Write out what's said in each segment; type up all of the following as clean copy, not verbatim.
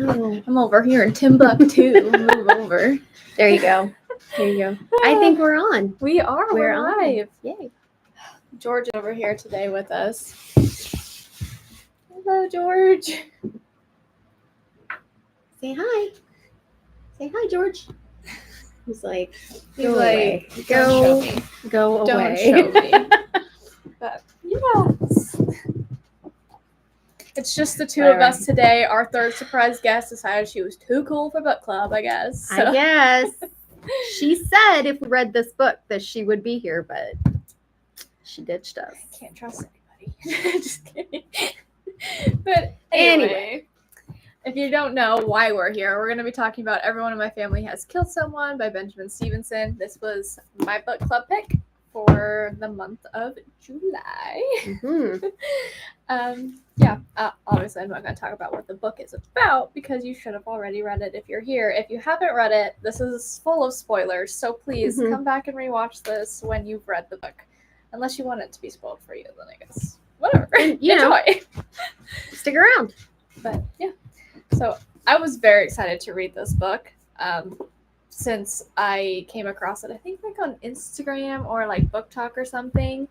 Oh, I'm over here in Timbuktu. Move over. there you go. There you go. I think we're on. We are. We're on. live. Yay. George is over here today with us. Hello, George. Say hi. Say hi, George. He's like, He's like, go, don't show me. go Don't away. show me. But yes. It's just the two of us today. Our third surprise guest decided she was too cool for book club, I guess. So. I guess. She said if we read this book that she would be here, but she ditched us. I can't trust anybody. Just kidding. But anyway, if you don't know why we're here, we're going to be talking about Everyone in My Family Has Killed Someone by Benjamin Stevenson. This was my book club pick for the month of July. Mm-hmm. Obviously I'm not going to talk about what the book is about because you should have already read it if you're here. If you haven't read it, this is full of spoilers, so please come back and rewatch this when you've read the book. Unless you want it to be spoiled for you, then I guess whatever. Enjoy. Stick around. But yeah, so I was very excited to read this book since I came across it, I think like on Instagram or like Book Talk or something,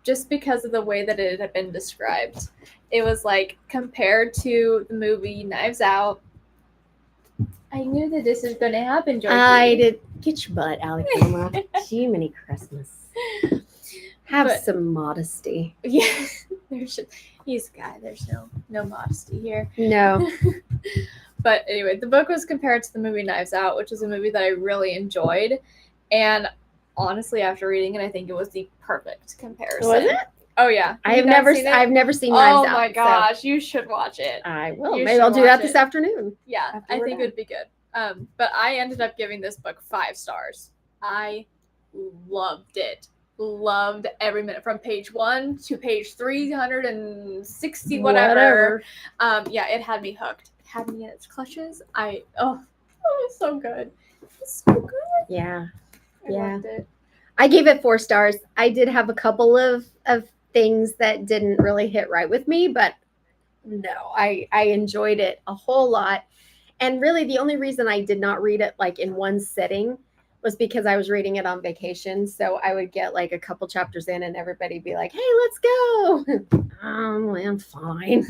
just because of the way that it had been described. It was like compared to the movie Knives Out. I knew that this was going to happen, Georgie. I did. Get your butt, Alabama. Jiminy Christmas. Have some modesty. Yeah, he's a guy. There's no modesty here. No. But anyway, the book was compared to the movie Knives Out, which is a movie that I really enjoyed. And honestly, after reading it, I think it was the perfect comparison. Was it? Oh yeah. I've never seen Knives Out. Oh my gosh, you should watch it. I will. Maybe I'll do that this afternoon. Yeah, I think it would be good. But I ended up giving this book 5 stars. I loved it. Loved every minute from page 1 to page 360 whatever. It had me hooked. It had me in its clutches. It was so good. It's so good. Yeah. I loved it. I gave it 4 stars. I did have a couple of things that didn't really hit right with me, but no, I enjoyed it a whole lot. And really the only reason I did not read it like in one sitting was because I was reading it on vacation. So I would get like a couple chapters in and everybody be like, hey, let's go. I'm fine.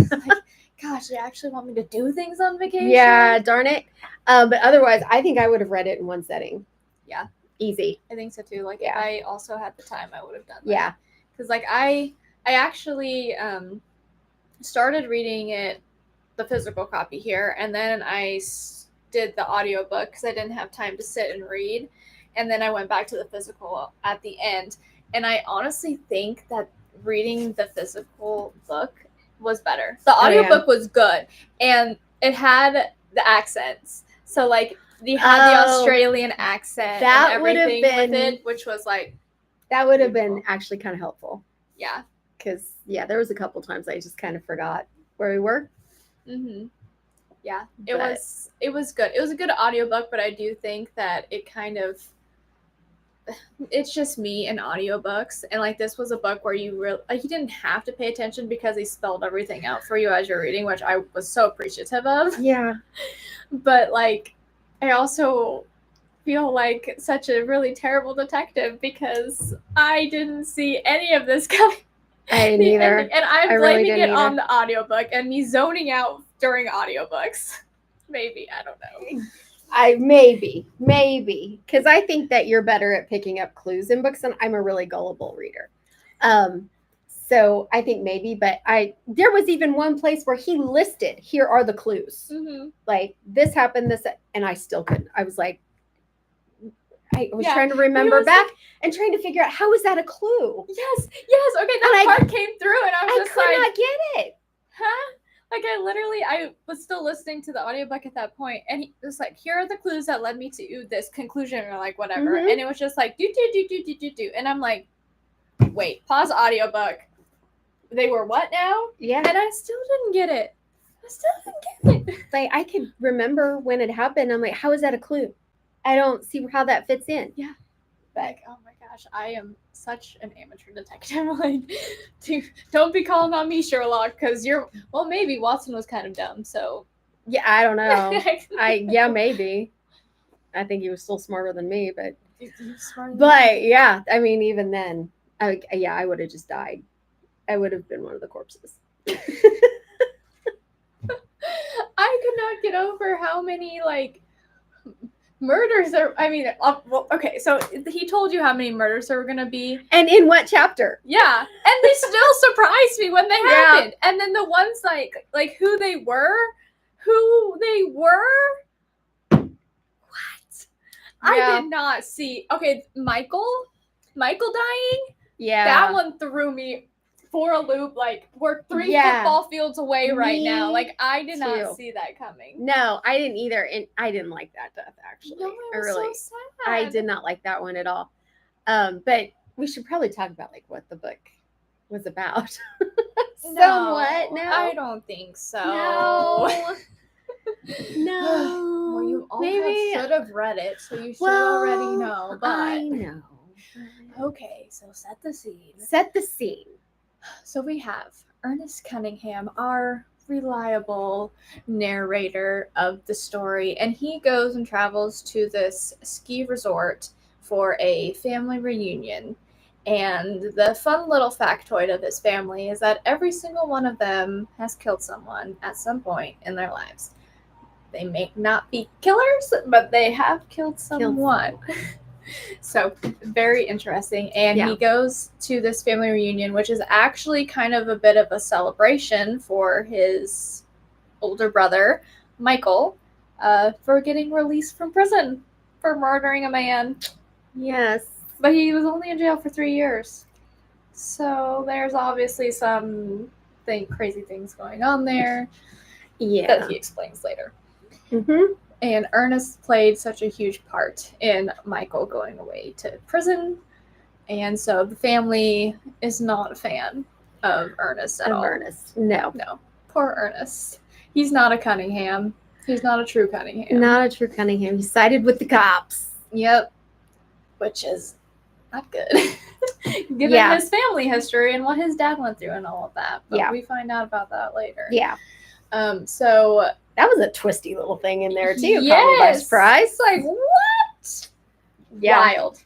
Gosh, they actually want me to do things on vacation? Yeah, darn it. But otherwise, I think I would have read it in one setting. Yeah. Easy. I think so too. Like, if I also had the time, I would have done that. Yeah. Because, like, I actually started reading it, the physical copy here, and then I did the audiobook because I didn't have time to sit and read. And then I went back to the physical at the end. And I honestly think that reading the physical book was better. The audiobook was good. And it had the accents. So, like, you had the Australian accent and everything with it, which was, like... That would have been actually kind of helpful. Yeah. Because, there was a couple times I just kind of forgot where we were. Mm-hmm. Yeah, it was good. It was a good audiobook, but I do think that it kind of... It's just me and audiobooks, and like this was a book where you didn't have to pay attention because he spelled everything out for you as you're reading, which I was so appreciative of. Yeah. But like I also feel like such a really terrible detective because I didn't see any of this coming. I didn't either. And I'm blaming it on the audiobook and me zoning out during audiobooks. Maybe, I don't know. Maybe, because I think that you're better at picking up clues in books, and I'm a really gullible reader. So I think maybe, but there was even one place where he listed, here are the clues. Mm-hmm. Like this happened, and I still couldn't. I was like, I was trying to remember back and trying to figure out how is that a clue? Yes. Okay, that part came through, and I could not get it. Huh? Like I was still listening to the audiobook at that point, and he was like, here are the clues that led me to this conclusion or like whatever. Mm-hmm. And it was just like, do. And I'm like, wait, pause audiobook. They were what now? Yeah. And I still didn't get it. Like I could remember when it happened. I'm like, how is that a clue? I don't see how that fits in. Yeah. Like, oh my gosh, I am such an amateur detective. Like, don't be calling on me, Sherlock, because maybe Watson was kind of dumb, so Yeah, I don't know. Yeah, maybe. I think he was still smarter than me, but yeah, I mean, even then, I would have just died. I would have been one of the corpses. I could not get over how many like murders there. I mean, well, okay, so he told you how many murders there were gonna be, and in what chapter? Yeah, and they still surprised me when they happened. And then the ones like who they were. What? I did not see. Okay, Michael dying. Yeah, that one threw me for a loop. Like we're 3 football fields away right now. Like I did not see that coming. No, I didn't either, and I didn't like that death actually. No, it was so sad. I did not like that one at all. But we should probably talk about like what the book was about. Somewhat. No, I don't think so. No. No. Well, you all should have read it, so you should already know. But I know. Okay, so set the scene. Set the scene. So we have Ernest Cunningham, our reliable narrator of the story, and he goes and travels to this ski resort for a family reunion. And the fun little factoid of his family is that every single one of them has killed someone at some point in their lives. They may not be killers, but they have killed someone. So very interesting. And he goes to this family reunion, which is actually kind of a bit of a celebration for his older brother, Michael, for getting released from prison for murdering a man. Yes. But he was only in jail for 3 years. So there's obviously some crazy things going on there that he explains later. Mm-hmm. And Ernest played such a huge part in Michael going away to prison. And so the family is not a fan of Ernest at all. No. Poor Ernest. He's not a Cunningham. He's not a true Cunningham. Not a true Cunningham. He sided with the cops. Yep. Which is not good. Given his family history and what his dad went through and all of that. But we find out about that later. Yeah. So that was a twisty little thing in there too. Yes. Caught me by surprise. It's like, what? Yeah. Wild.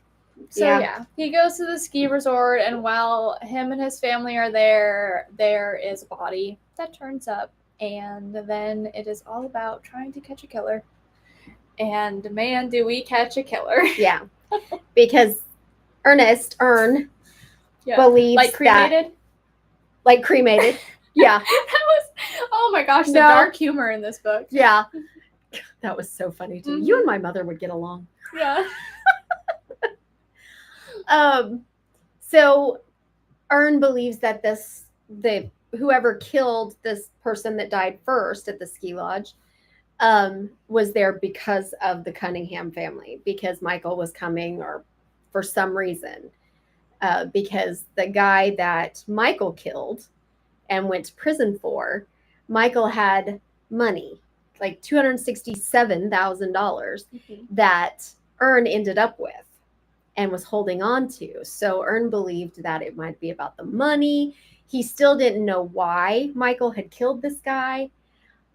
So he goes to the ski resort, and while him and his family are there, there is a body that turns up, and then it is all about trying to catch a killer. And man, do we catch a killer. Yeah. Because Ern believes like cremated? Like cremated. Yeah. That was, oh my gosh, the dark humor in this book. Yeah. That was so funny too. Mm-hmm. You and my mother would get along. Yeah. So Ern believes that whoever killed this person that died first at the ski lodge was there because of the Cunningham family, because Michael was coming, or for some reason, because the guy that Michael killed and went to prison for, Michael had money, like $267,000 that Ern ended up with and was holding on to. So Ern believed that it might be about the money. He still didn't know why Michael had killed this guy,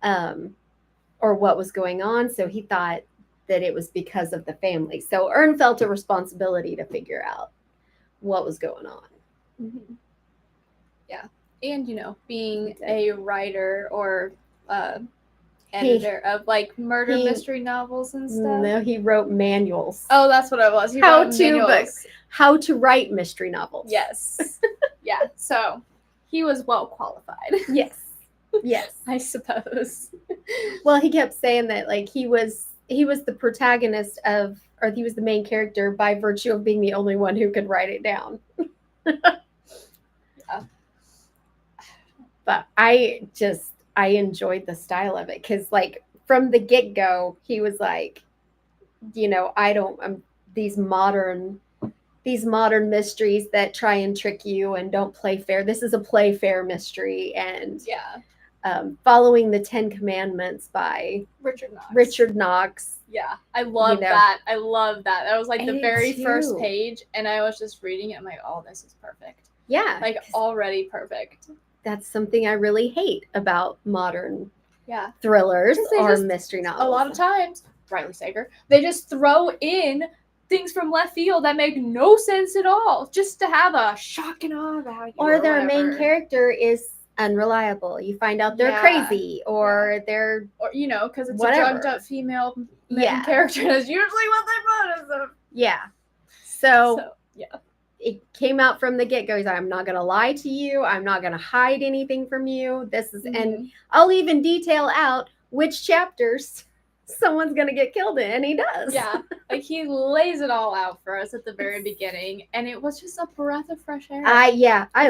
or what was going on. So he thought that it was because of the family. So Ern felt a responsibility to figure out what was going on. Mm-hmm. Yeah. And, being a writer or editor of like murder mystery novels and stuff. No, he wrote manuals. Oh, that's what it was. How to write mystery novels. Yes. Yeah. So he was well qualified. Yes. Yes. I suppose. Well, he kept saying that like he was the protagonist of, or he was the main character by virtue of being the only one who could write it down. But I enjoyed the style of it, because like from the get-go he was like, these modern mysteries that try and trick you and don't play fair. This is a play fair mystery, and following the 10 Commandments by Richard Knox. Yeah, I love that. I love that. That was like the very first page, and I was just reading it. I'm like, oh, this is perfect. Yeah, like already perfect. That's something I really hate about modern thrillers Because they or just- mystery novels. A lot of times, Riley Sager, they just throw in things from left field that make no sense at all, just to have a shock and awe value. Or their whatever. main character is unreliable. You find out they're Yeah. crazy, or they're Or, you know, because it's whatever. a drugged up female main Yeah. character. That's usually what they put as a... yeah. So yeah. it came out from the get-go. He's like, I'm not going to lie to you. I'm not going to hide anything from you. This is, and I'll even detail out which chapters someone's going to get killed in, and he does. Yeah, like he lays it all out for us at the very beginning, and it was just a breath of fresh air. I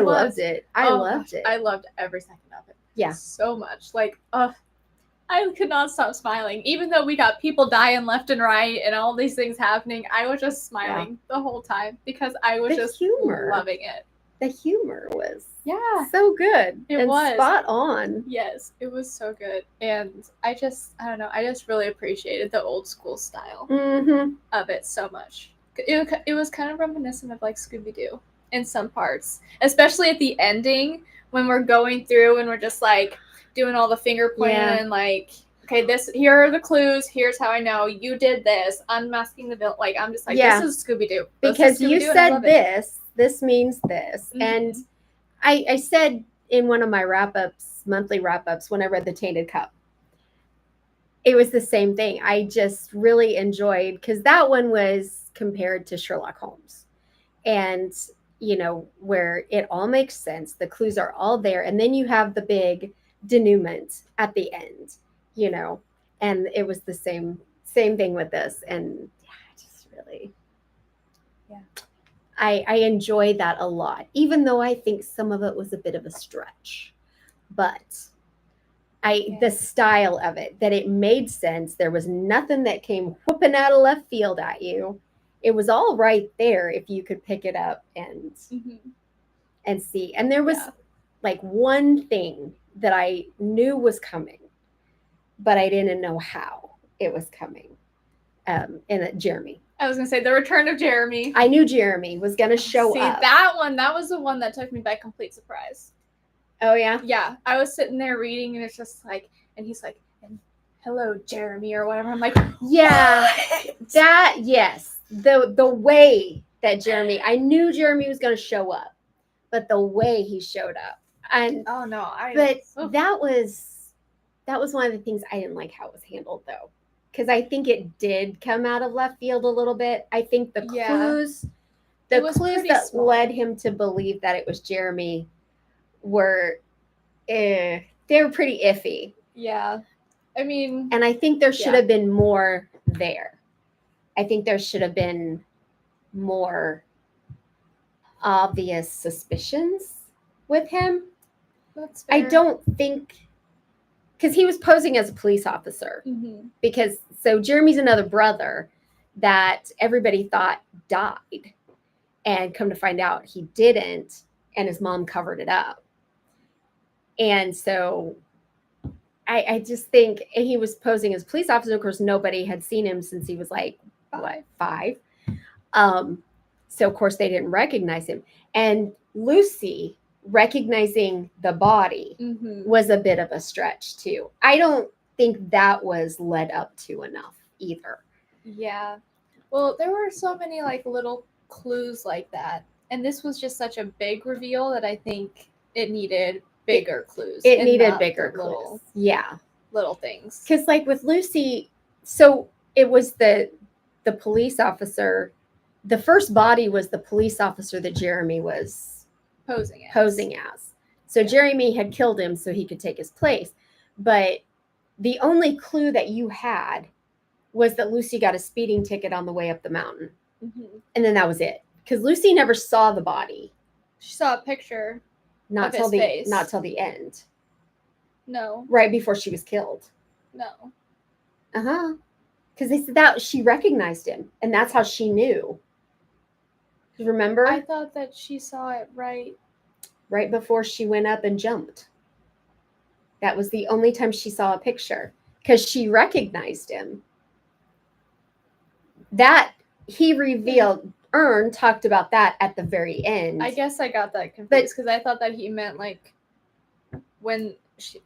loved it. I loved it. I loved every second of it. Yeah. So much. Like, I could not stop smiling. Even though we got people dying left and right and all these things happening, I was just smiling the whole time because I was just loving it. The humor was so good. It was spot on. Yes, it was so good. And I just really appreciated the old school style of it so much. It was kind of reminiscent of like Scooby-Doo in some parts, especially at the ending when we're going through and we're just like doing all the finger pointing and like, okay, here are the clues. Here's how I know you did this. Unmasking the villain. Like, I'm just like, this is Scooby-Doo. Because you said this. This means this. And I said in one of my monthly wrap-ups, when I read The Tainted Cup, it was the same thing. I just really enjoyed, because that one was compared to Sherlock Holmes. And, you know, where it all makes sense. The clues are all there. And then you have the big denouement at the end, you know, and it was the same thing with this. And just really, I enjoy that a lot, even though I think some of it was a bit of a stretch, but the style of it, that it made sense. There was nothing that came whooping out of left field at you. It was all right there if you could pick it up and see. And there was like one thing that I knew was coming, but I didn't know how it was coming. And Jeremy. I was going to say the return of Jeremy. I knew Jeremy was going to show up. That was the one that took me by complete surprise. Oh, yeah? Yeah. I was sitting there reading, and it's just like, and he's like, hello, Jeremy, or whatever. I'm like, yeah, what? Yes. The way that Jeremy, I knew Jeremy was going to show up, but the way he showed up. And that was one of the things I didn't like how it was handled, though, because I think it did come out of left field a little bit. I think the clues that led him to believe that it was Jeremy were they were pretty iffy. Yeah, I mean, and I think there should have been more there. I think there should have been more obvious suspicions with him. That's fair. I don't think, because he was posing as a police officer. Because Jeremy's another brother that everybody thought died, and come to find out he didn't, and his mom covered it up. And so I just think he was posing as a police officer. Of course, nobody had seen him since he was like, 5? So of course they didn't recognize him. And Lucy recognizing the body was a bit of a stretch too. I don't think that was led up to enough either. Yeah. Well, there were so many like little clues like that. And this was just such a big reveal that I think it needed bigger clues. It needed bigger clues. Little things. Because like with Lucy, so it was the police officer. The first body was the police officer that Jeremy was posing as. So Jeremy had killed him so he could take his place. But the only clue that you had was that Lucy got a speeding ticket on the way up the mountain. And then that was it. Because Lucy never saw the body. She saw a picture. Not till the end. No. Right before she was killed. No. Because they said that she recognized him, and that's how she knew. Remember? I thought that she saw it right before she went up and jumped. That was the only time she saw a picture, because she recognized him. That he revealed. Ern talked about that at the very end. I guess I got that confused because I thought that he meant like when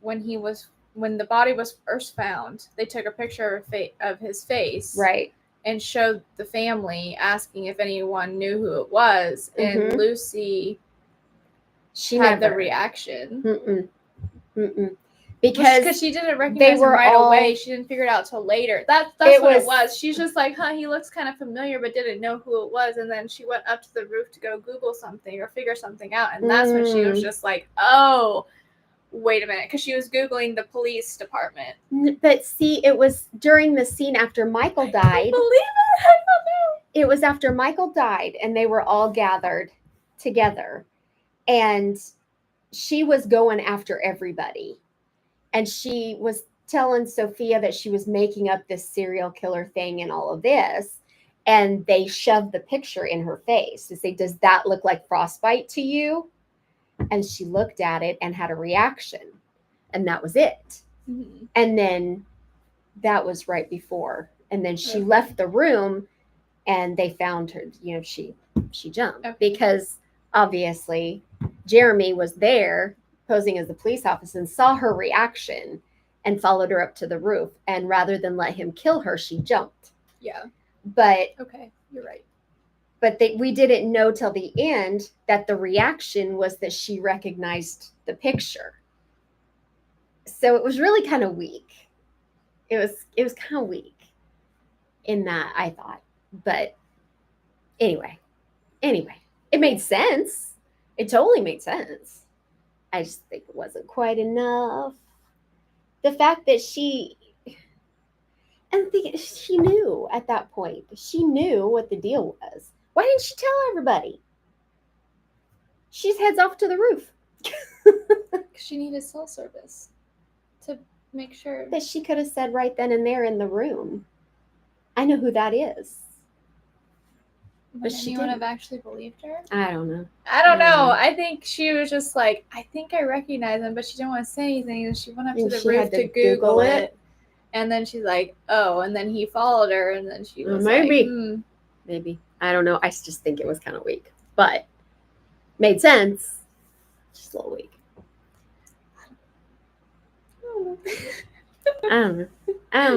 he was when the body was first found, they took a picture of his face, right, and showed the family, asking if anyone knew who it was, and Lucy she had never the reaction. Because she didn't recognize him right away. She didn't figure it out till later. That's what it was. She's just like, he looks kind of familiar, but didn't know who it was. And then she went up to the roof to go Google something or figure something out. And that's when she was just like, oh, wait a minute. Because she was Googling the police department. But see, it was during the scene after Michael died. I believe it. I don't know. It was after Michael died and they were all gathered together. And she was going after everybody. And she was telling Sophia that she was making up this serial killer thing and all of this. And they shoved the picture in her face to say, does that look like frostbite to you? And she looked at it and had a reaction. And that was it. Mm-hmm. And then that was right before. And then she left the room and they found her, she jumped because obviously Jeremy was there posing as the police officer and saw her reaction and followed her up to the roof. And rather than let him kill her, she jumped. Yeah. But okay, you're right. But we didn't know till the end that the reaction was that she recognized the picture. So it was really kind of weak. It was kind of weak in that, I thought. But anyway, it made sense. It totally made sense. I just think it wasn't quite enough. The fact that she knew at that point. She knew what the deal was. Why didn't she tell everybody? She just heads off to the roof. She needed cell service to make sure. That she could have said right then and there in the room, I know who that is. Would anyone have actually believed her? I don't know. I don't know. I think she was just like, I think I recognize him, but she didn't want to say anything. And she went up to the roof to Google it. And then she's like, oh, and then he followed her. And then she was maybe. Maybe. I don't know. I just think it was kind of weak. But made sense. Just a little weak. I don't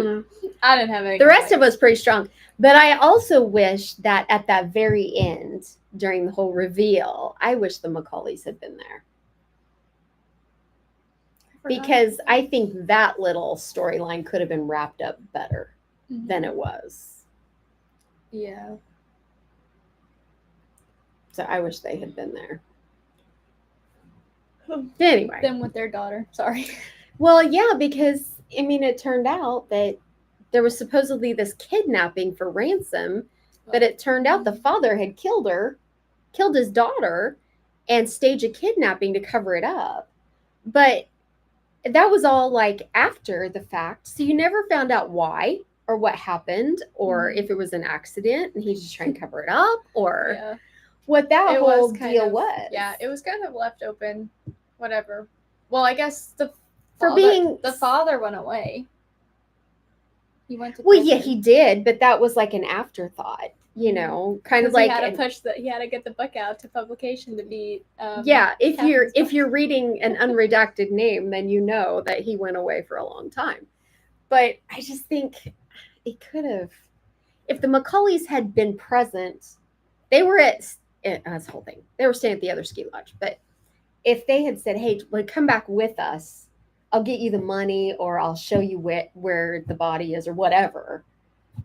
know. I didn't have any. The rest of it was pretty strong. But I also wish that at that very end, during the whole reveal, I wish the Macaulays had been there. Because I think that little storyline could have been wrapped up better than it was. Yeah. So I wish they had been there. Anyway. Them with their daughter. Sorry. Well, yeah, because, it turned out that there was supposedly this kidnapping for ransom, but it turned out the father had killed his daughter, and staged a kidnapping to cover it up. But that was all like after the fact. So you never found out why or what happened or if it was an accident and he's just trying to cover it up or what that whole deal was. Yeah, it was kind of left open. Whatever. Well, I guess the father went away. He went to prison. Well, yeah, he did, but that was like an afterthought, kind of like he had to get the book out to publication to be. If you're reading an unredacted name, then you know that he went away for a long time. But I just think it could have, if the Macaulays had been present, they were this whole thing. They were staying at the other ski lodge, but if they had said, "Hey, come back with us. I'll get you the money or I'll show you where the body is or whatever,"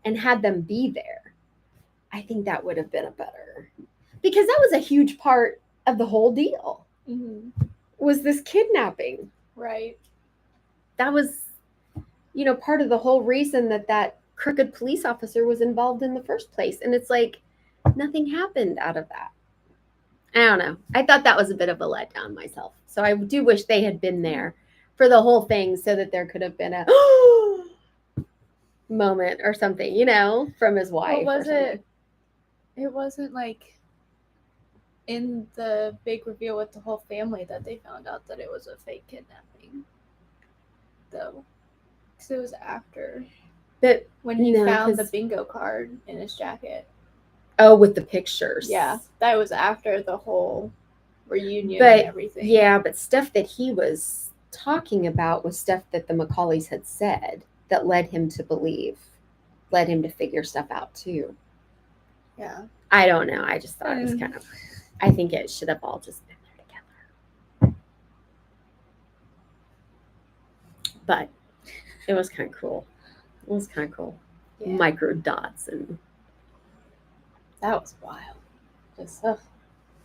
and had them be there, I think that would have been a better, because that was a huge part of the whole deal was this kidnapping. Right. That was, part of the whole reason that crooked police officer was involved in the first place. And it's like, nothing happened out of that. I don't know. I thought that was a bit of a letdown myself. So I do wish they had been there for the whole thing so that there could have been a moment or something, from his wife. What was it? It wasn't like in the big reveal with the whole family that they found out that it was a fake kidnapping, though. Because it was after. But when he found the bingo card in his jacket. Oh, with the pictures. Yeah, that was after the whole reunion and everything. Yeah, but stuff that he was talking about was stuff that the Macaulays had said that led him to believe, led him to figure stuff out too. Yeah. I don't know. I just thought it was kind of, I think it should have all just been there together. But it was kind of cool. It was kind of cool. Yeah. Micro dots and That was wild. Just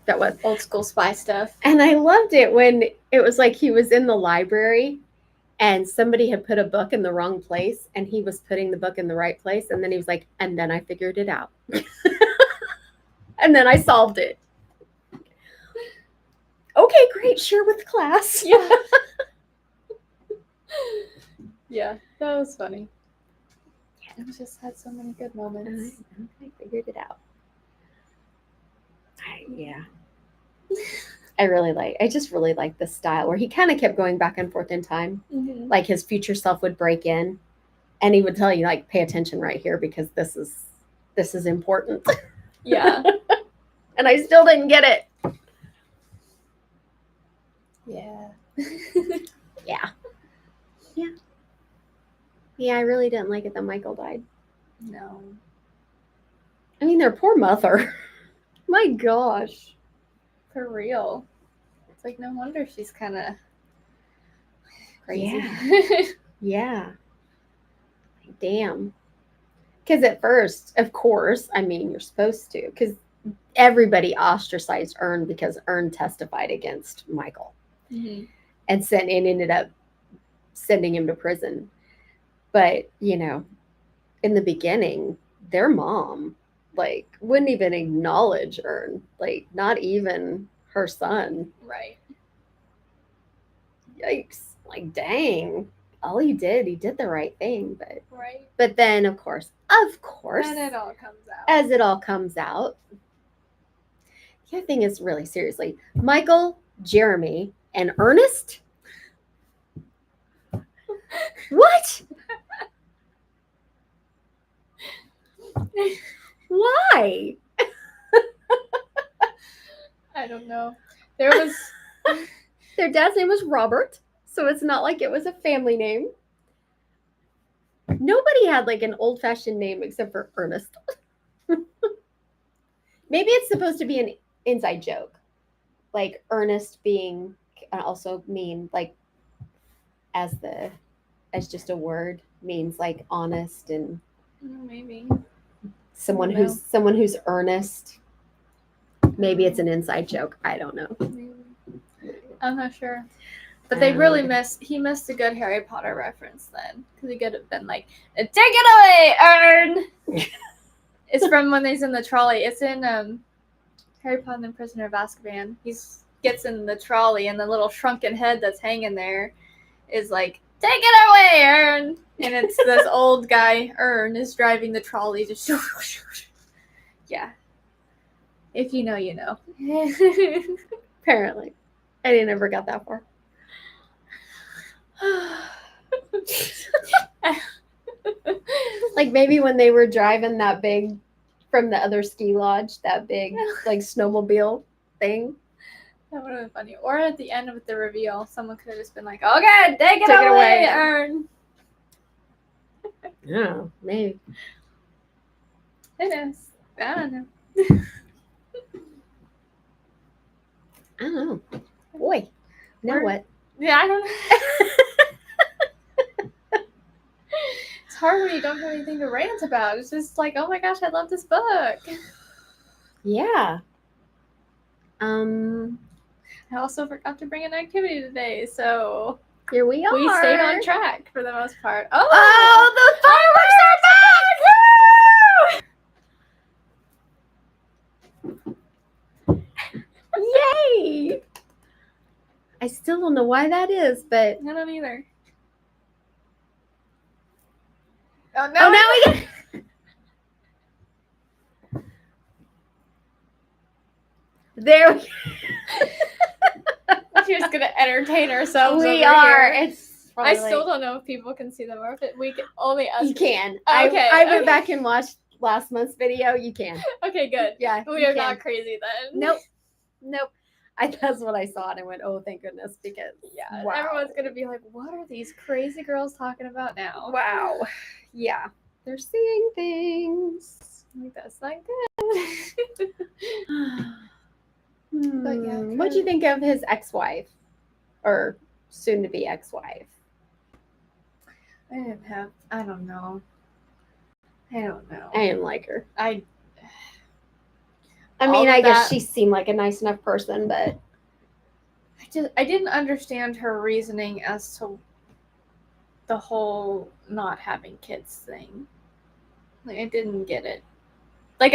that was old school spy stuff. And I loved it when it was like he was in the library and somebody had put a book in the wrong place and he was putting the book in the right place. And then he was like, and then I figured it out. And then I solved it. Okay, great. Share with class. Yeah. Yeah, that was funny. It just had so many good moments. I figured it out. I just really like the style where he kind of kept going back and forth in time. Mm-hmm. Like his future self would break in and he would tell you, like, pay attention right here because this is important. Yeah. And I still didn't get it. Yeah. Yeah, I really didn't like it that Michael died. No. I mean, their poor mother. My gosh. For real. It's like, no wonder she's kind of crazy. Yeah. Damn. Because at first, of course, I mean, you're supposed to. Because everybody ostracized Ern because Ern testified against Michael. Mm-hmm. And ended up sending him to prison. But, in the beginning, their mom, like, wouldn't even acknowledge Ern. Like, not even her son. Right. Yikes. Like, dang. All he did the right thing. Right. But then, of course, And it all comes out. as it all comes out, the other thing is really seriously, Michael, Jeremy, and Ernest? What? Why? I don't know. There was Their dad's name was Robert, so it's not like it was a family name. Nobody had like an old-fashioned name except for Ernest. Maybe it's supposed to be an inside joke. Like Ernest being also mean like as just a word means like honest and maybe someone who's earnest. Maybe it's an inside joke. I don't know. Maybe. I'm not sure. But they really he missed a good Harry Potter reference then. Because he could have been like, take it away, Ern! It's from when he's in the trolley. It's in Harry Potter and the Prisoner of Azkaban. He gets in the trolley and the little shrunken head that's hanging there is like, take it away, Ern! And it's this old guy, Ern, is driving the trolley. Just yeah. If you know, you know. Apparently. I didn't ever got that far. Like maybe when they were driving that big from the other ski lodge, that big like snowmobile thing. That would have been funny. Or at the end of the reveal, someone could have just been like, okay, take it away, Ern. Yeah, maybe. It is. I don't know. I don't know. Boy, you know what? Yeah, I don't know. It's hard when you don't have anything to rant about. It's just like, oh my gosh, I love this book. Yeah. I also forgot to bring an activity today, so here we are. We stayed on track for the most part. Oh, the fireworks are back! Yay! I still don't know why that is, but I don't either. Oh, now we get. There we We're just gonna entertain ourselves. We are. Here. It's. I still don't know if people can see them or if we can only us. You can. Okay. I went back and watched last month's video. You can. Okay, good. Yeah. We are not crazy then. Nope. That's what I saw, and I went, "Oh, thank goodness!" Because Yeah, wow, everyone's gonna be like, "What are these crazy girls talking about now?" wow, yeah, they're seeing things. Like, that's not good. But yeah, What'd you think of his ex-wife, or soon-to-be ex-wife? I didn't have. I don't know. I don't know. I didn't like her. I I all mean, of I guess that- she seemed like a nice enough person, but I didn't understand her reasoning as to the whole not having kids thing. Like, I didn't get it. Like,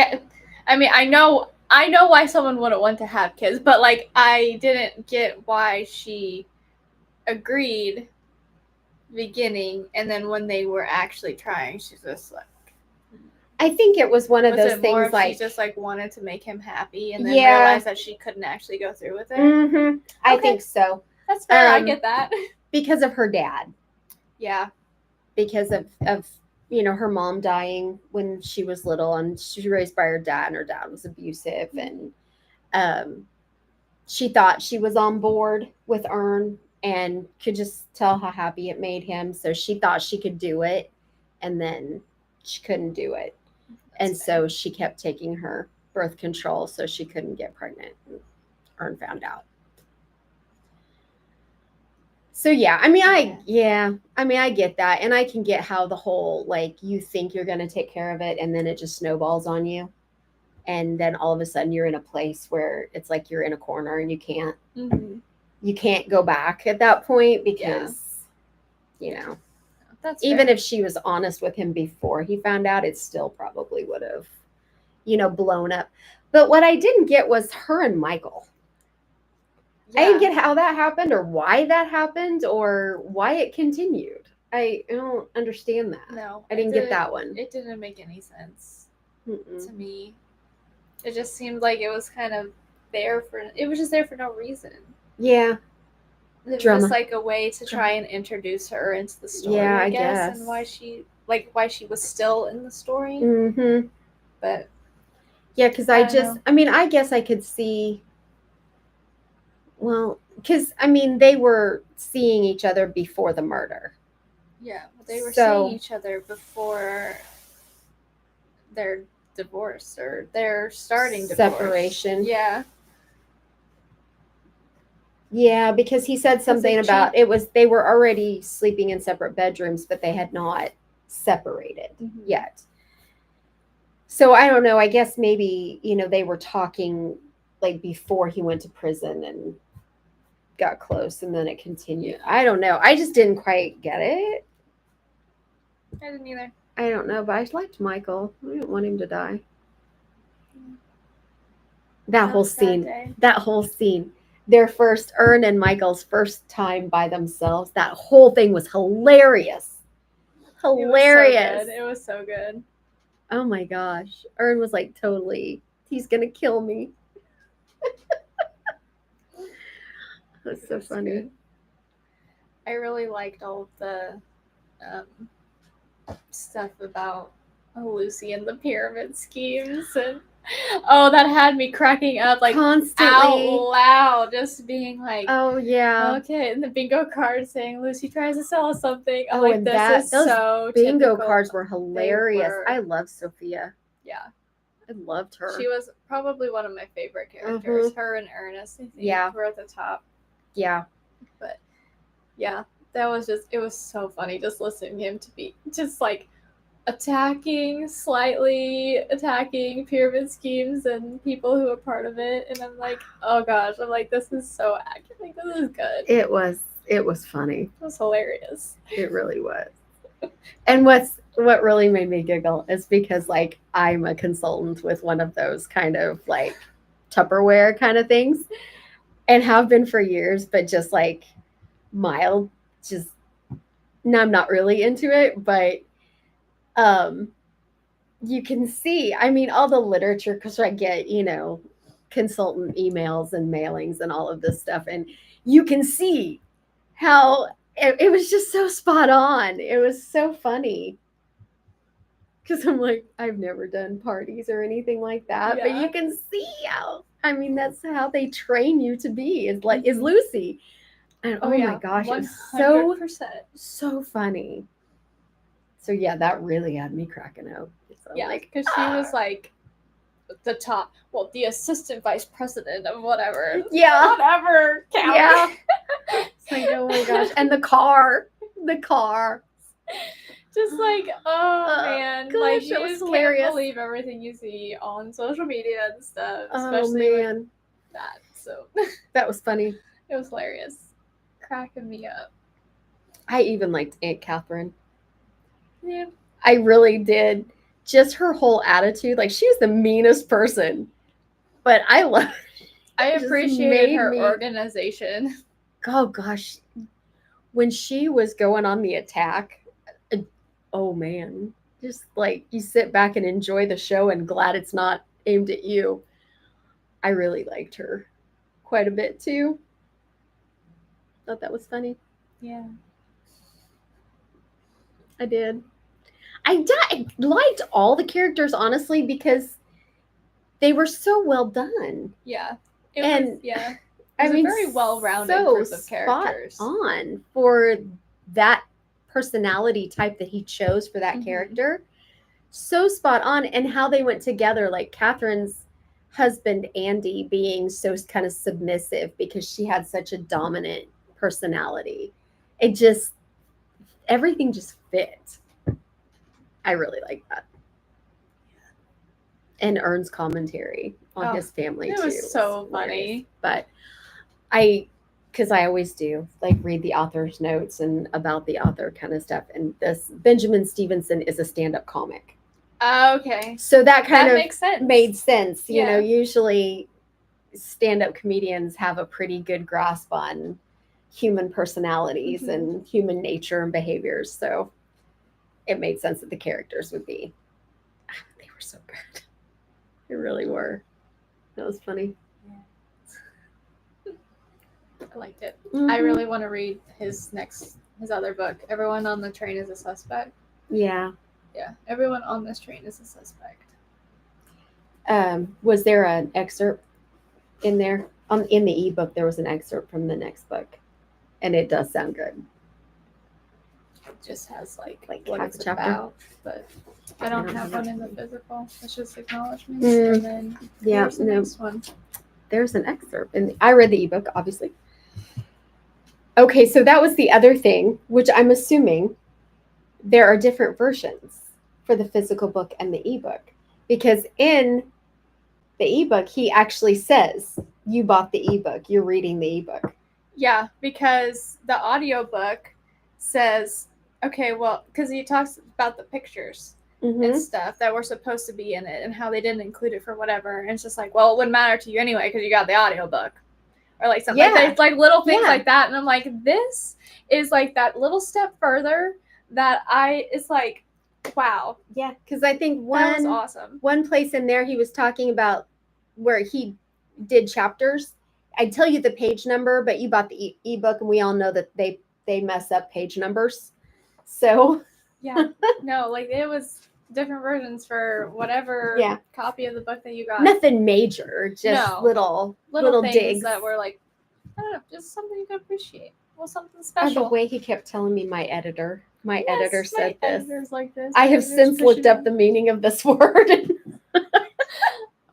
I mean, I know why someone wouldn't want to have kids, but like, I didn't get why she agreed beginning, and then when they were actually trying, she's just like, I think it was one of was those it more things of like she just like wanted to make him happy, and then Yeah. realized that she couldn't actually go through with it. I Okay. think so. That's fair. I Um, get that. because of her dad, Yeah. because of her mom dying when she was little, and she was raised by her dad, and her dad was abusive, and um, she thought she was on board with Ern and could just tell how happy it made him, so she thought she could do it, and then she couldn't do it, and so she kept taking her birth control so she couldn't get pregnant. Ern found out. So yeah, I mean, I get that, and I can get how the whole like you think you're gonna take care of it, and then it just snowballs on you, and then all of a sudden you're in a place where it's like you're in a corner and you can't go back at that point because That's even fair. if she was honest with him before he found out, it still probably would have blown up. But what I didn't get was her and Michael. I didn't get how that happened, or why that happened, or why it continued. I don't understand that. No, I didn't get that one. It didn't make any sense Mm-mm. to me. It just seemed like it was kind of there for. It was just there for no reason. Yeah. It was Drama. just like a way to try and introduce her into the story, Yeah, I I guess, guess. and why she was still in the story. Mm-hmm. But yeah, because I guess I could see. Well, because they were seeing each other before the murder. Yeah, they were seeing each other before their divorce or their starting separation. Divorce. Yeah. Yeah, because he said something about they were already sleeping in separate bedrooms, but they had not separated yet. So I don't know. I guess maybe, they were talking like before he went to prison and got close, and then it continued. Yeah. I don't know. I just didn't quite get it. I didn't either. I don't know, but I liked Michael. I didn't want him to die. That whole scene. Their first, Ern and Michael's first time by themselves. That whole thing was hilarious. Hilarious. It was so good. Oh my gosh. Ern was like, totally, he's going to kill me. That's so funny. Good. I really liked all of the stuff about Lucy and the pyramid schemes, and that had me cracking up like constantly out loud, just being like, oh yeah, okay, and the bingo card saying Lucy tries to sell us something. I'm like, those bingo typical. Cards were hilarious. I love Sophia. Yeah, I loved her. She was probably one of my favorite characters. Her and Ernest, I think, were at the top. Yeah, but yeah, that was it was so funny just listening to him to be just like slightly attacking pyramid schemes and people who are part of it, and I'm like, oh gosh, I'm like, this is so accurate. Like, this is good. It was funny. It was hilarious. It really was. And what really made me giggle is because like I'm a consultant with one of those kind of like Tupperware kind of things, and have been for years, but just like mild, just no, I'm not really into it, but you can see, all the literature, because I get, consultant emails and mailings and all of this stuff, and you can see how it was just so spot on. It was so funny. Because I'm like, I've never done parties or anything like that, but you can see I mean, that's how they train you to be. Is Lucy. And oh my gosh, it's so 100%. funny. So yeah, that really had me cracking up. So Yeah, like, because she was like the top, well, the assistant vice president of whatever. Yeah. Whatever county. Yeah. It's like, oh my gosh. And the car. Just like, oh man, gosh, like that you was just hilarious. can't believe everything you see on social media and stuff, Oh especially with man, that. So that was funny. it was hilarious, cracking me up. I even liked Aunt Catherine. Yeah, I really did. Just her whole attitude. Like, she was the meanest person. But I love I just appreciated made her me- organization. Oh gosh. When she was going on the attack, oh man. Just like you sit back and enjoy the show and glad it's not aimed at you. I really liked her quite a bit too. Thought that was funny. Yeah, I did. I liked all the characters, honestly, because they were so well done. yeah, And yeah. I mean, a very well-rounded so group of characters. Spot on for that personality type that he chose for that Mhm. character. So spot on, and how they went together. Like Catherine's husband, Andy, being so kind of submissive because she had such a dominant personality. It just, everything just fit. I really like that. And Ern's commentary on his family it too. was so hilarious. funny. But because I always do, like read the author's notes and about the author kind of stuff. And this Benjamin Stevenson is a stand-up comic. Okay. So that kind of makes sense. made sense. You know, Yeah. usually stand-up comedians have a pretty good grasp on human personalities Mhm. and human nature and behaviors. So it made sense that the characters would be. They were so good. They really were. That was funny. I liked it. Mhm. I really want to read his other book. Everyone on the train is a suspect. Yeah. Yeah, everyone on this train is a suspect. Was there an excerpt in there? In the ebook, there was an excerpt from the next book, and it does sound good. It just has like what what it's it's chapter? About, but I don't don't have have one it. in the physical. It's just acknowledgments, Mm. and then Yeah, here's the no. next one. There's an excerpt, and I read the ebook, obviously. Okay, so that was the other thing, which I'm assuming there are different versions for the physical book and the ebook, because in the ebook he actually says you bought the ebook, you're reading the ebook. Yeah, because the audiobook says, okay, well, because he talks about the pictures and stuff that were supposed to be in it and how they didn't include it for whatever. And it's just like, well, it wouldn't matter to you anyway because you got the audiobook. Or like something like little things like that. And I'm like, this is like that little step further that it's like, wow. Yeah, because I think that was awesome. One place in there he was talking about where he did chapters. I'd tell you the page number, but you bought the ebook, and we all know that they mess up page numbers. So yeah, no, like it was different versions for whatever copy of the book that you got. Nothing major, just little things digs that were like, I don't know, just something you could appreciate. Well, something special. The way he kept telling me my editor said this. Like this. I have since looked up the meaning of this word.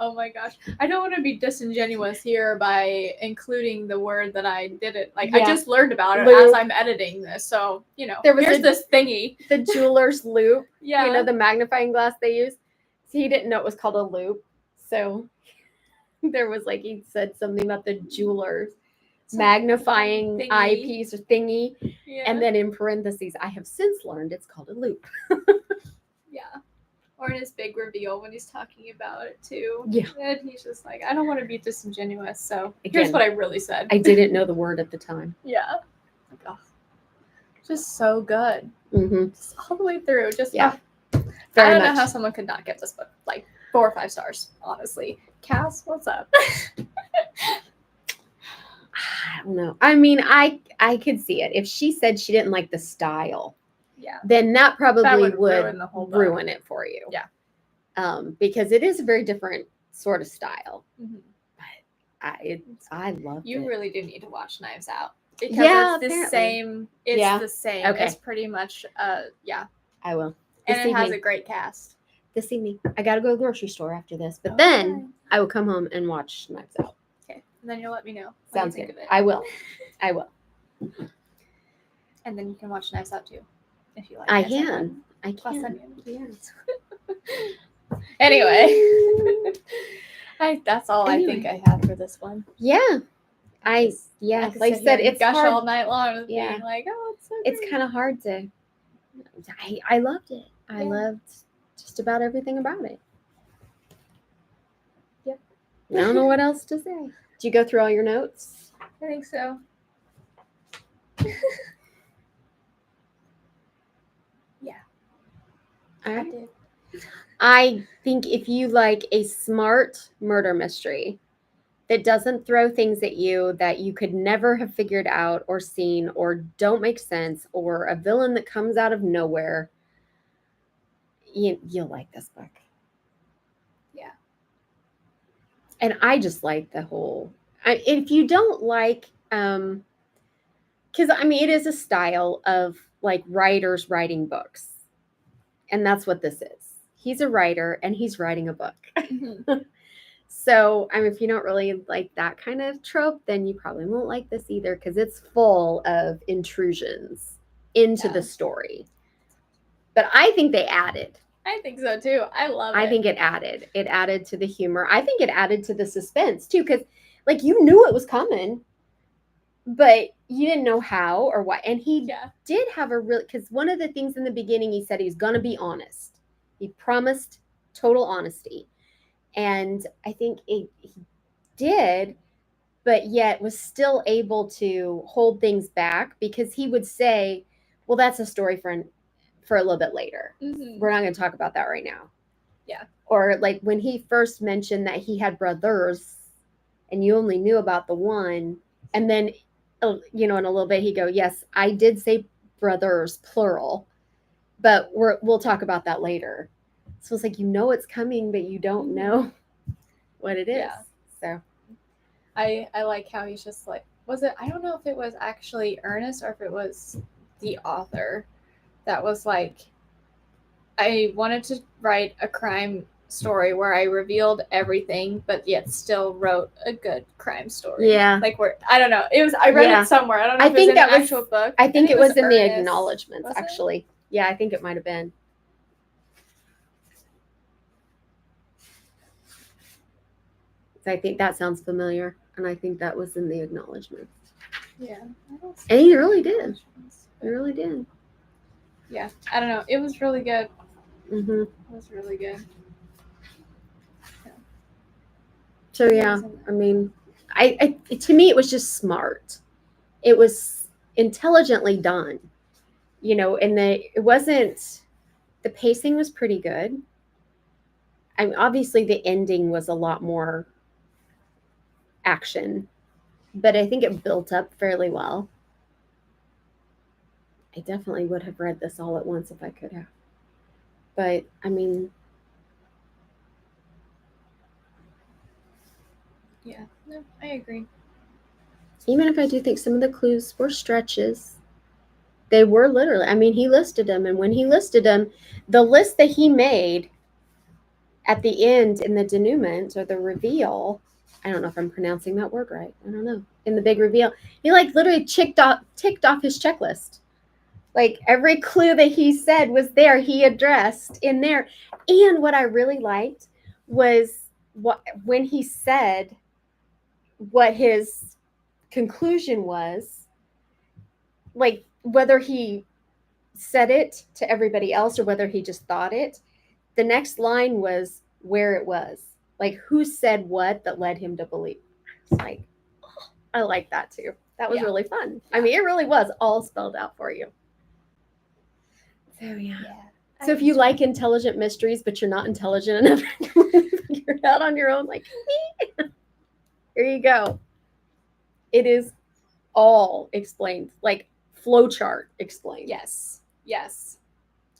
Oh my gosh. I don't want to be disingenuous here by including the word that I didn't. Like, I just learned about it as I'm editing this. So, here's this thingy. The jeweler's loop. Yeah. You know, the magnifying glass they use. So he didn't know it was called a loop. So there was he said something about the jeweler's magnifying thingy. eyepiece or thingy. Yeah. And then in parentheses, I have since learned it's called a loop. Yeah. Or in his big reveal when he's talking about it too. Yeah. And he's just like, I don't want to be disingenuous, so here's what I really said. I didn't know the word at the time. Yeah. Like, oh, just so good. Mm-hmm. Just all the way through. Just I don't know how someone could not get this book. 4 or 5 stars, honestly. Cass, what's up? I don't know. I mean, I could see it. If she said she didn't like the style, then that probably would ruin it for you. Yeah. Because it is a very different sort of style. Mm-hmm. But I loved You it. really do need to watch Knives Out because Yeah, it's the apparently. same. It's Yeah. the same. Okay. It's pretty much yeah, I will. and This it has evening. a great cast. This evening. I gotta go to the grocery store after this, but Oh, then fine. I will come home and watch Knives Out. Okay, and then you'll let me know what Sounds you think good. of it. I will. I will. And then you can watch Knives Out too, if you like. I Knives Out can. one. I Plus can. Onion. Yeah. Anyway, that's all I Anyway. think I have for this one. Yeah. I could like I sit here said, and it's gush hard. all night long with Yeah. being like, oh, it's so It's great. kind of hard to. I loved it. I Yeah. loved just about everything about it. Yep. I don't know what else to say. Did you go through all your notes? I think so. Yeah, All I right. did. I think if you like a smart murder mystery that doesn't throw things at you that you could never have figured out or seen or don't make sense, or a villain that comes out of nowhere, you'll like this book. Yeah. And I just like the whole. If you don't like, because I mean, it is a style of like writers writing books, and that's what this is. He's a writer and he's writing a book. Mhm. So, I mean, if you don't really like that kind of trope, then you probably won't like this either because it's full of intrusions into Yeah. the story. But I think they added. I think so too. I love it. I think it added. It added to the humor. I think it added to the suspense too, because like you knew it was coming, but you didn't know how or what. And he Yeah. did have a real, because one of the things in the beginning he said he was going to be honest. He promised total honesty. And I think he did, but yet was still able to hold things back because he would say, well, that's a story for a little bit later. Mhm. We're not going to talk about that right now. Yeah. Or like when he first mentioned that he had brothers and you only knew about the one, and then in a little bit he go, yes, I did say brothers plural, but we'll talk about that later. So it's like it's coming, but you don't know what it is. Yeah. So I like how he's just like, was it? I don't know if it was actually Ernest or if it was the author that was like, I wanted to write a crime story where I revealed everything, but yet still wrote a good crime story. Yeah. Like where I don't know. It was I read Yeah. it somewhere. I don't know I if it was think in that an was- actual book. I think it was in the Ernest. acknowledgments, Was it? actually. Yeah, I think it might have been. I think that sounds familiar, and I think that was in the acknowledgments. Yeah. I don't see And he the really did. acknowledgments, He but really did. yeah. I don't know. It was really good. Mm-hmm. It was really good. So yeah, I mean, I to me it was just smart. It was intelligently done, and it wasn't. The pacing was pretty good. I mean, obviously the ending was a lot more action, but I think it built up fairly well. I definitely would have read this all at once if I could have. But I mean, Yeah. No, I agree. even if I do think some of the clues were stretches, they were literally, I mean, he listed them. And when he listed them, the list that he made at the end in the denouement or the reveal, I don't know if I'm pronouncing that word right. I don't know. In the big reveal, he like literally ticked off his checklist. Like every clue that he said was there, he addressed in there. And what I really liked was when he said what his conclusion was, like whether he said it to everybody else or whether he just thought it, the next line was where it was. Like who said what that led him to believe. It's like, oh, I like that too. That was really fun. I mean, it really was all spelled out for you. So yeah. So if you like intelligent mysteries, but you're not intelligent enough to figure it out on your own, like me, here you go. It is all explained, like flowchart explained. Yes. Yes.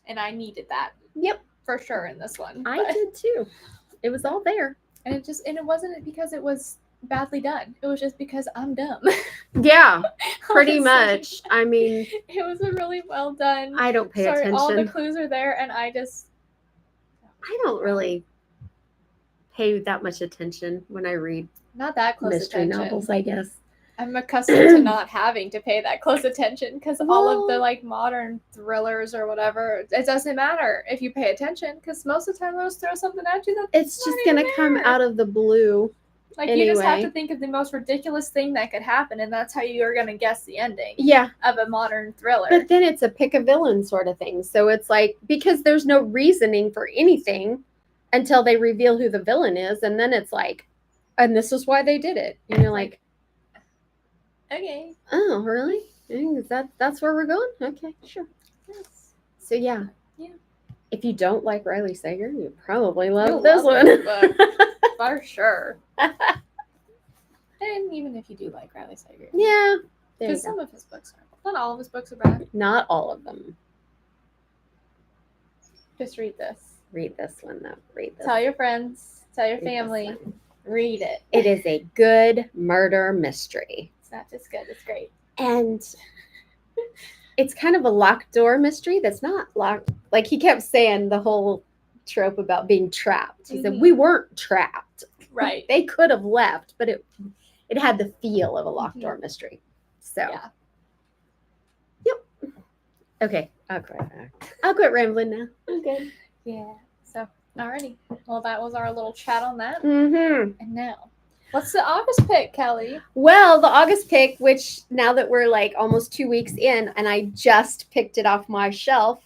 And I needed that. Yep. For sure in this one. I did too. It was all there. And it wasn't because it was badly done. It was just because I'm dumb. Yeah, pretty Honestly. much. I mean, It was a really well done. I don't pay Sorry, all the attention. clues are there, and I don't really pay that much attention when I read not that close mystery attention. novels, I guess. I'm accustomed to not having to pay that close attention because all of the Well- like modern thrillers or whatever, it doesn't matter if you pay attention because most of the time they'll just throw something at you that's It's just gonna come out of the blue. Like you just have anyway. to think of the most ridiculous thing that could happen, and that's how you're gonna guess the ending Yeah, of a modern thriller. but then it's a pick a villain sort of thing. So it's like, because there's no reasoning for anything until they reveal who the villain is, and then it's like, and this is why they did it. And you're like, Okay. oh, really? Is that's where we're going? Okay, sure. Yes. So yeah. Yeah. If you don't like Riley Sager, you probably love You'll this love one. this book. For sure. And even if you do like Riley Sager. Yeah. There you Because go. some of his books are. Not all of his books are bad. Not all of them. Just read this. Read this one though. Read this. Tell your friends. Tell your Read this family. one. Read it. It is a good murder mystery. It's not just good, it's great. And it's kind of a locked door mystery that's not locked. Like he kept saying the whole trope about being trapped. He said, we weren't trapped. Right. They could have left, but it had the feel of a locked door mystery. So, Yeah. Yep. Okay, I'll quit rambling now. I'm good. Yeah. So, alrighty. Well, that was our little chat on that. Mm-hmm. And now, what's the August pick, Kelly? Well, the August pick, which now that we're like almost 2 weeks in, and I just picked it off my shelf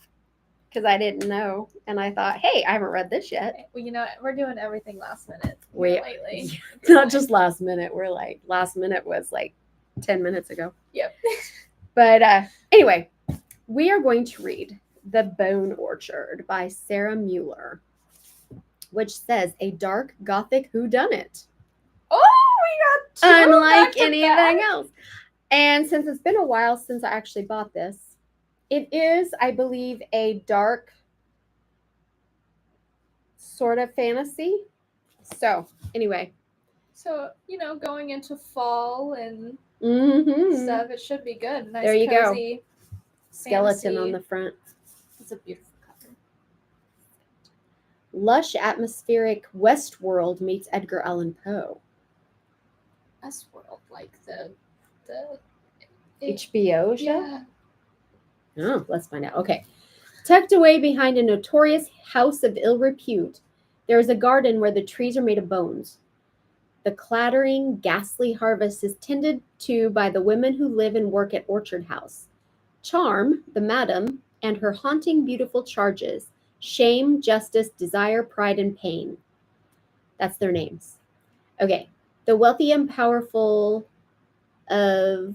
because I didn't know, and I thought, hey, I haven't read this yet. Well, you know, we're doing everything last minute lately. Not just last minute. We're like, last minute was like 10 minutes ago. Yep. But anyway, we are going to read The Bone Orchard by Sarah Mueller, which says a dark gothic whodunit. Oh, we got two Unlike back-to-back. anything else. And since it's been a while since I actually bought this, it is, I believe, a dark sort of fantasy. So, anyway. So, you know, going into fall and Mm-hmm. stuff, it should be good. Nice, There you go. cozy Skeleton fantasy. on the front. It's a beautiful cover. Lush, atmospheric Westworld meets Edgar Allan Poe. Westworld, like the HBO show? yeah. Oh, let's find out. Okay. Tucked away behind a notorious house of ill repute, there is a garden where the trees are made of bones. The clattering, ghastly harvest is tended to by the women who live and work at Orchard House. Charm, the madam, and her haunting, beautiful charges: shame, justice, desire, pride, and pain. That's their names. Okay. The wealthy and powerful of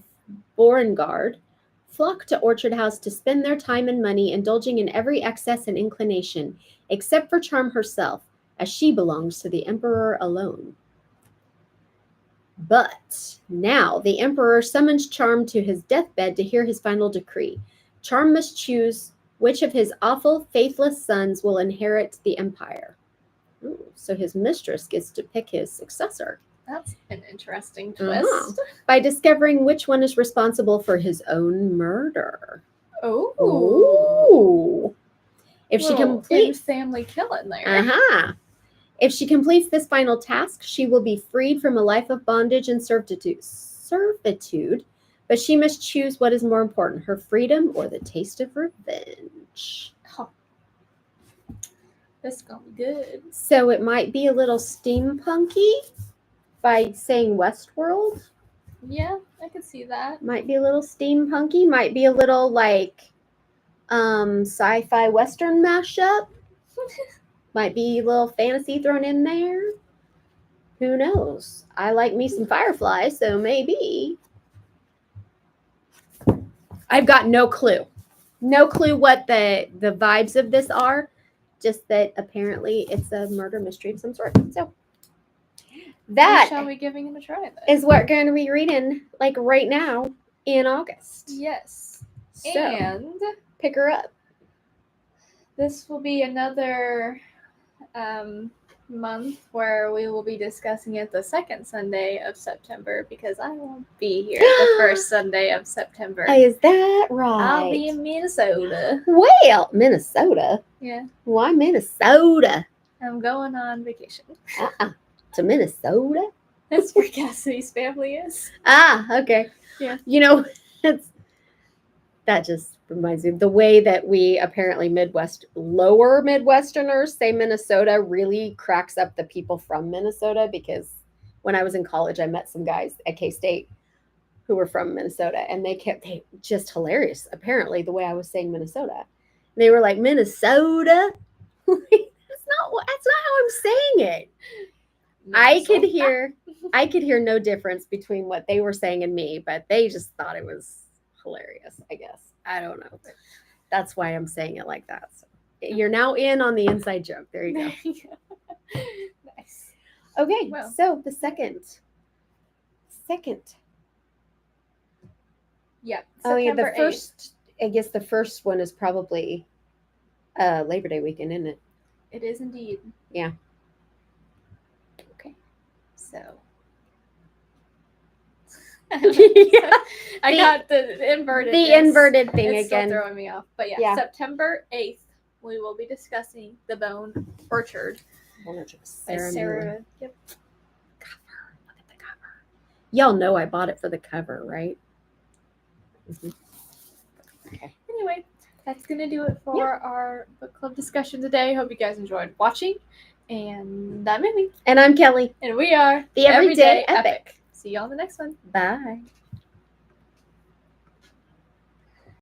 Beauregard flock to Orchard House to spend their time and money indulging in every excess and inclination, except for Charm herself, as she belongs to the Emperor alone. But now the Emperor summons Charm to his deathbed to hear his final decree. Charm must choose which of his awful, faithless sons will inherit the empire. Ooh, so his mistress gets to pick his successor. That's an interesting twist. By discovering which one is responsible for his own murder. Oh. Ooh. If she completes family killing there. Uh-huh. If she completes this final task, she will be freed from a life of bondage and servitude, but she must choose what is more important, her freedom or the taste of revenge. Oh. This is gonna be good. So it might be a little steampunky by saying Westworld. Yeah, I could see that. Might be a little steampunky, might be a little like sci-fi western mashup. Might be a little fantasy thrown in there. Who knows? I like me some Firefly, so maybe. I've got no clue. No clue what the vibes of this are. Just that apparently it's a murder mystery of some sort. So that shall we giving him a try then? is what we're going to be reading like right now in August. Yes. So And pick her up. this will be another month where we will be discussing it the second Sunday of September because I won't be here the first Sunday of September. Is that right? I'll be in Minnesota. Well, Minnesota. Yeah, Why Minnesota? I'm going on vacation. To Minnesota? That's where Cassidy's family is. Okay. Yeah. That just reminds me, the way that we apparently lower Midwesterners say Minnesota really cracks up the people from Minnesota, because when I was in college, I met some guys at K-State who were from Minnesota, and they just hilarious, apparently, the way I was saying Minnesota. They were like, Minnesota? That's not how I'm saying it. Minnesota. I could hear no difference between what they were saying and me, but they just thought it was hilarious, I guess. I don't know. But that's why I'm saying it like that. So you're now in on the inside joke. There you go. Nice. Okay, Well. so the second. Yep. Oh yeah, the September 8th. first. I guess the first one is probably Labor Day weekend, isn't it? It is indeed. Yeah. Okay. So. Yeah. I got the inverted. The inverted thing it's again. Still throwing me off. But yeah, September 8th, we will be discussing The Bone Orchard. By Sarah. Yep. Cover. Look at the cover. Y'all know I bought it for the cover, right? Mm-hmm. Okay. Anyway, that's going to do it for our book club discussion today. Hope you guys enjoyed watching. And I'm Amy. And I'm Kelly. And we are the Everyday Epic. See you on the next one. Bye.